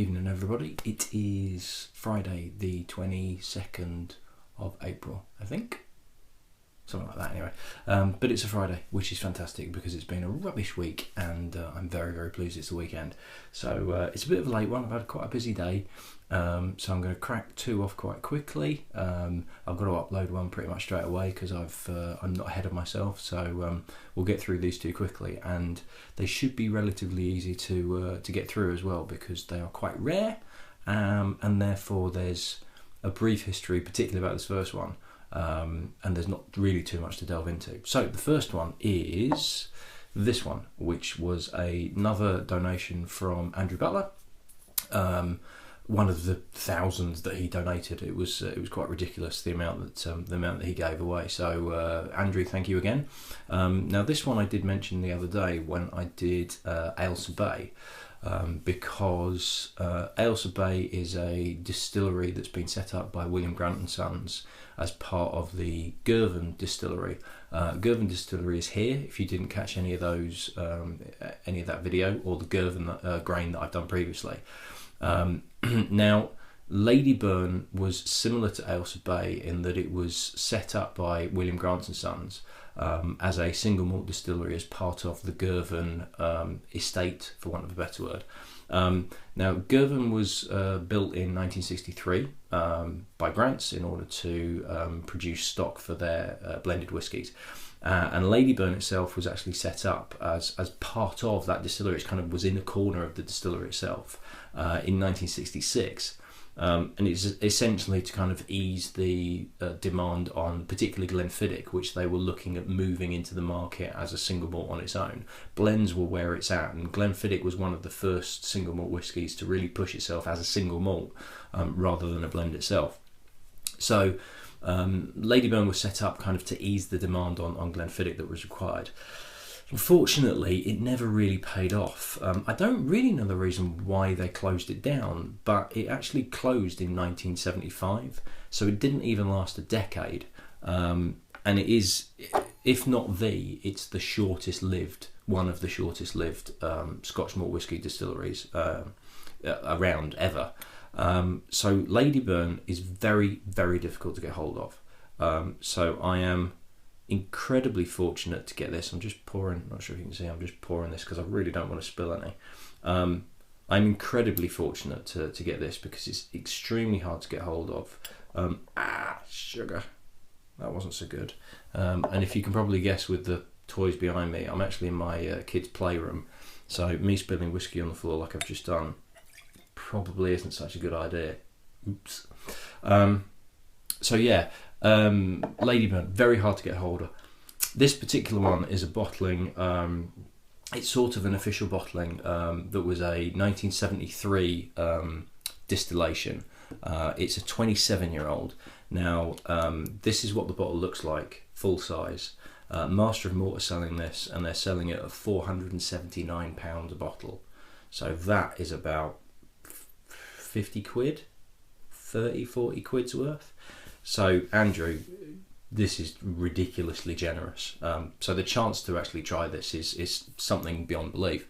Evening everybody. It is Friday the 22nd of April, I think. Something like that anyway. But it's a Friday, which is fantastic because it's been a rubbish week and I'm very, very pleased it's the weekend. So it's a bit of a late one. I've had quite a busy day. So I'm going to crack two off quite quickly. I've got to upload one pretty much straight away because I'm not ahead of myself. So we'll get through these two quickly, and they should be relatively easy to get through as well because they are quite rare, and therefore there's a brief history, particularly about this first one. And there's not really too much to delve into. So the first one is this one, which was another donation from Andrew Butler. One of the thousands that he donated. It was quite ridiculous the amount that he gave away. So Andrew, thank you again. Now this one I did mention the other day when I did Ailsa Bay. Because Ailsa Bay is a distillery that's been set up by William Grant and Sons as part of the Girvan distillery. Girvan distillery is here. If you didn't catch any of those, any of that video or the Girvan grain that I've done previously. Now, Ladyburn was similar to Ailsa Bay in that it was set up by William Grant and Sons as a single malt distillery as part of the Girvan estate, for want of a better word. Now, Girvan was built in 1963 by Grants in order to produce stock for their blended whiskies. And Ladyburn itself was actually set up as part of that distillery. It kind of was in a corner of the distillery itself in 1966. And it's essentially to kind of ease the demand on particularly Glenfiddich, which they were looking at moving into the market as a single malt on its own. Blends were where it's at, and Glenfiddich was one of the first single malt whiskies to really push itself as a single malt rather than a blend itself. So Ladyburn was set up kind of to ease the demand on Glenfiddich that was required. Unfortunately, it never really paid off. I don't really know the reason why they closed it down, but it actually closed in 1975, so it didn't even last a decade. And it is, if not it's the shortest lived, one of the shortest lived Scotch malt whisky distilleries around ever. So Ladyburn is very, very difficult to get hold of. So I am incredibly fortunate to get this. I'm just pouring, not sure if you can see, I'm just pouring this because I really don't want to spill any. I'm incredibly fortunate to get this because it's extremely hard to get hold of. Sugar, that wasn't so good. And if you can probably guess with the toys behind me, I'm actually in my kids' playroom, so me spilling whiskey on the floor like I've just done probably isn't such a good idea. Oops. So yeah, Ladyburn, very hard to get hold of. This particular one is a bottling, it's sort of an official bottling that was a 1973 distillation. It's a 27-year-old. Now, this is what the bottle looks like, full size. Master of Malt are selling this, and they're selling it at £479 a bottle. So that is about 50 quid, 30, 40 quid's worth. So Andrew, this is ridiculously generous. So the chance to actually try this is something beyond belief.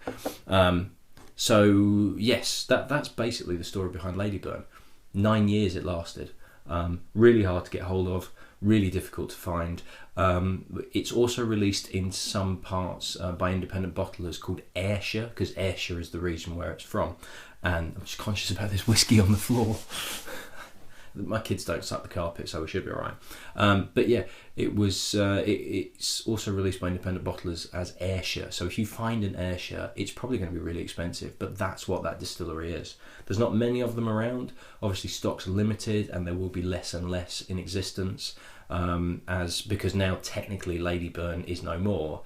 So yes, that's basically the story behind Ladyburn. 9 years it lasted. Really hard to get hold of, really difficult to find. It's also released in some parts by independent bottlers called Ayrshire, because Ayrshire is the region where it's from. And I'm just conscious about this whiskey on the floor. My kids don't suck the carpet, so we should be alright. But yeah, it's also released by independent bottlers as Ayrshire. So if you find an Ayrshire, it's probably going to be really expensive, but that's what that distillery is. There's not many of them around. Obviously, stock's limited, and there will be less and less in existence, because now technically Ladyburn is no more.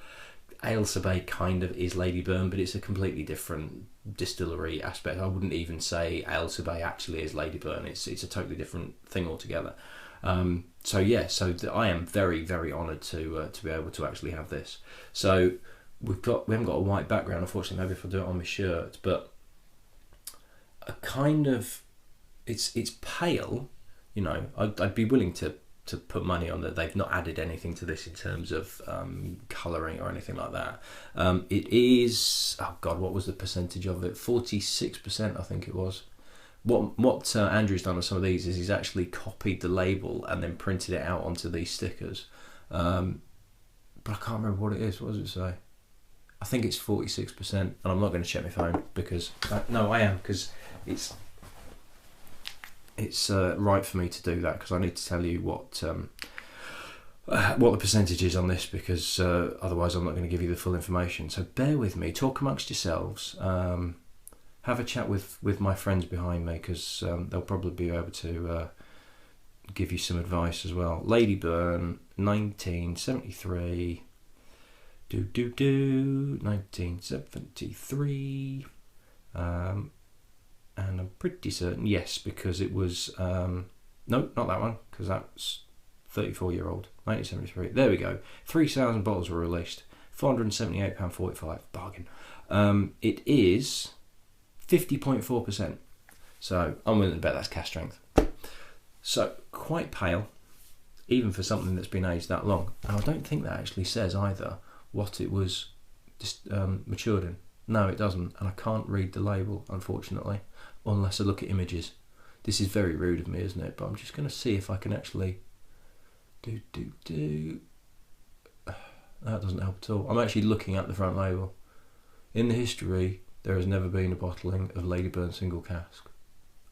Ailsa Bay kind of is Ladyburn, but it's a completely different distillery aspect. I wouldn't even say Ailsa Bay actually is Ladyburn. It's a totally different thing altogether. So yeah, I am very, very honoured to be able to actually have this. So we haven't got a white background, unfortunately. Maybe if I do it on my shirt, but a kind of it's pale. You know, I'd be willing to put money on that they've not added anything to this in terms of colouring or anything like that. It is, oh god, what was the percentage of it? 46%, I think it was. What Andrew's done with some of these is he's actually copied the label and then printed it out onto these stickers. But I can't remember what it is. What does it say? I think it's 46%, and I'm not going to check my phone because no, I am, because it's right for me to do that, because I need to tell you what the percentage is on this, because otherwise I'm not going to give you the full information. So bear with me. Talk amongst yourselves. Have a chat with my friends behind me, because they'll probably be able to give you some advice as well. Ladyburn, 1973. 1973. And I'm pretty certain, yes, because it was no, not that one, because that's 34-year-old. 1973. There we go. 3,000 bottles were released. £478.45. Bargain. It is 50.4%. So I'm willing to bet that's cask strength. So quite pale, even for something that's been aged that long. And I don't think that actually says either what it was just matured in. No, it doesn't, and I can't read the label, unfortunately, unless I look at images. This is very rude of me, isn't it? But I'm just going to see if I can actually That doesn't help at all. I'm actually looking at the front label. In the history, there has never been a bottling of Ladyburn single cask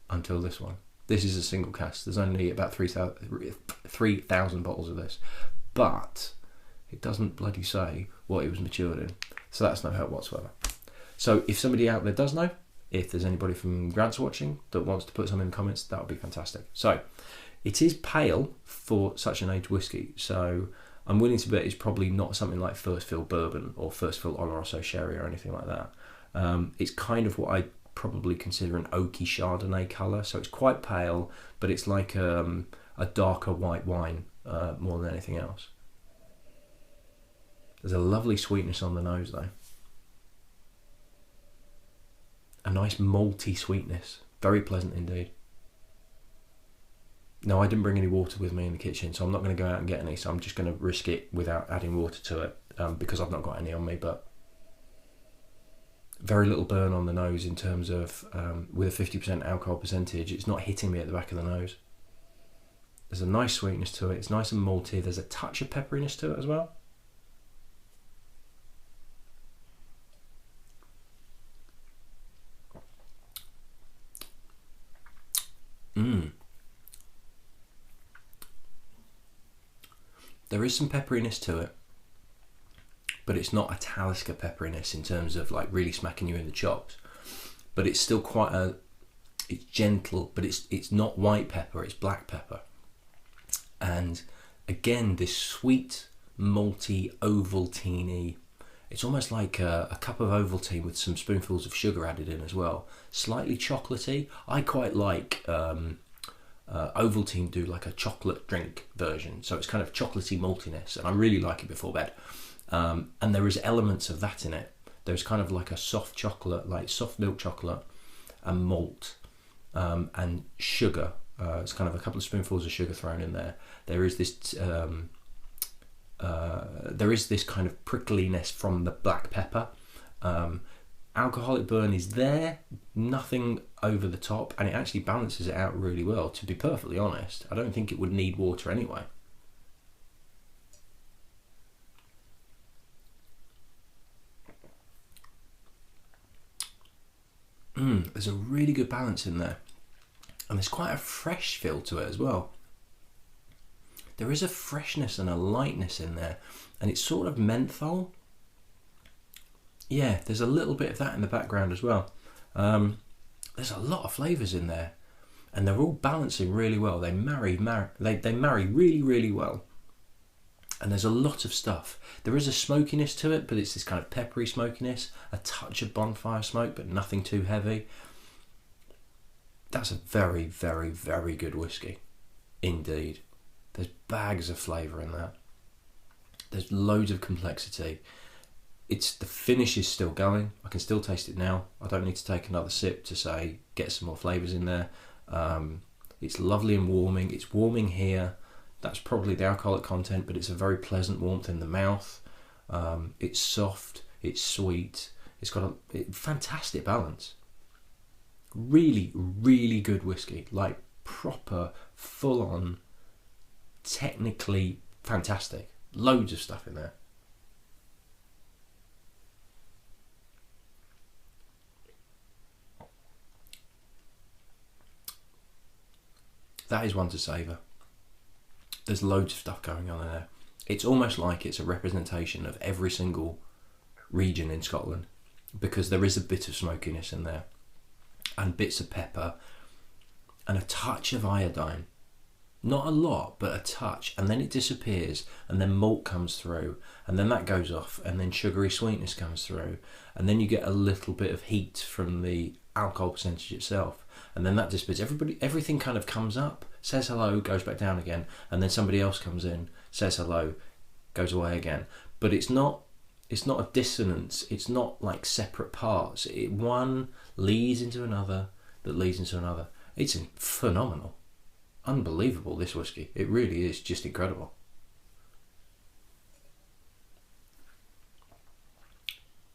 until this one. This is a single cask. There's only about 3,000 bottles of this, but it doesn't bloody say what it was matured in. So that's no help whatsoever. So if somebody out there does know, if there's anybody from Grants watching that wants to put some in the comments, that would be fantastic. So it is pale for such an aged whiskey. So I'm willing to bet it's probably not something like first fill bourbon or first fill Oloroso sherry or anything like that. It's kind of what I probably consider an oaky Chardonnay colour. So it's quite pale, but it's like a darker white wine more than anything else. There's a lovely sweetness on the nose though. A nice malty sweetness. Very pleasant indeed. No, I didn't bring any water with me in the kitchen, so I'm not going to go out and get any, so I'm just going to risk it without adding water to it, because I've not got any on me, but very little burn on the nose in terms of, with a 50% alcohol percentage, it's not hitting me at the back of the nose. There's a nice sweetness to it, it's nice and malty, there's a touch of pepperiness to it as well. There is some pepperiness to it, but it's not a Talisker pepperiness in terms of like really smacking you in the chops. But it's still quite it's gentle, but it's not white pepper, it's black pepper. And again, this sweet, malty, Ovaltine-y, it's almost like a cup of Ovaltine with some spoonfuls of sugar added in as well. Slightly chocolatey. I quite like Ovaltine do like a chocolate drink version, so it's kind of chocolatey maltiness, and I really like it before bed. And there is elements of that in it. There's kind of like a soft chocolate, like soft milk chocolate, and malt, and sugar. It's kind of a couple of spoonfuls of sugar thrown in there. There is this kind of prickliness from the black pepper. Alcoholic burn is there, nothing over the top, and it actually balances it out really well. To be perfectly honest, I don't think it would need water anyway. There's a really good balance in there, and there's quite a fresh feel to it as well. There is a freshness and a lightness in there, and it's sort of menthol. Yeah, there's a little bit of that in the background as well. There's a lot of flavours in there, and they're all balancing really well. They marry really, really well. And there's a lot of stuff. There is a smokiness to it, but it's this kind of peppery smokiness, a touch of bonfire smoke, but nothing too heavy. That's a very, very, very good whiskey, indeed. There's bags of flavour in that. There's loads of complexity. The finish is still going. I can still taste it now. I don't need to take another sip to say get some more flavours in there. It's lovely and warming. It's warming here. That's probably the alcoholic content, but it's a very pleasant warmth in the mouth. It's soft. It's sweet. It's got a fantastic balance. Really, really good whiskey, like proper, full-on, technically fantastic. Loads of stuff in there. That is one to savour. There's loads of stuff going on in there. It's almost like it's a representation of every single region in Scotland, because there is a bit of smokiness in there, and bits of pepper, and a touch of iodine. Not a lot, but a touch, and then it disappears, and then malt comes through, and then that goes off, and then sugary sweetness comes through, and then you get a little bit of heat from the alcohol percentage itself, and then that disappears. Everything kind of comes up, says hello, goes back down again, and then somebody else comes in, says hello, goes away again. But it's not a dissonance. It's not like separate parts. One leads into another that leads into another. It's phenomenal. Unbelievable, this whiskey. It really is just incredible.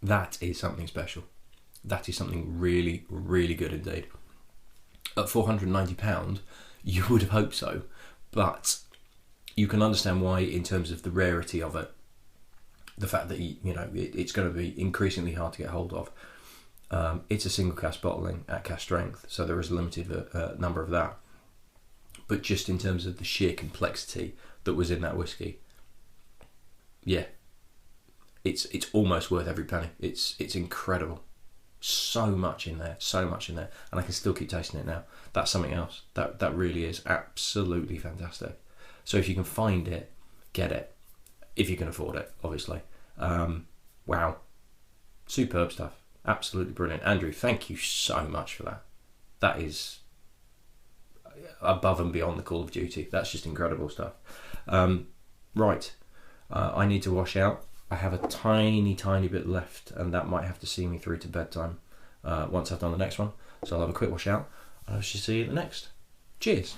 That is something special. That is something really, really good indeed. At £490, you would have hoped so, but you can understand why, in terms of the rarity of it, the fact that it's going to be increasingly hard to get hold of. It's a single cask bottling at cask strength, so there is a limited number of that. But just in terms of the sheer complexity that was in that whiskey, yeah, it's almost worth every penny. It's incredible. So much in there, and I can still keep tasting it now. That's something else. That really is absolutely fantastic. So if you can find it, get it. If you can afford it, obviously. Wow, superb stuff. Absolutely brilliant. Andrew, thank you so much for that. That is above and beyond the Call of Duty. That's just incredible stuff. Right, I need to wash out. I have a tiny bit left, and that might have to see me through to bedtime once I've done the next one. So I'll have a quick wash out, and I shall see you at the next. Cheers.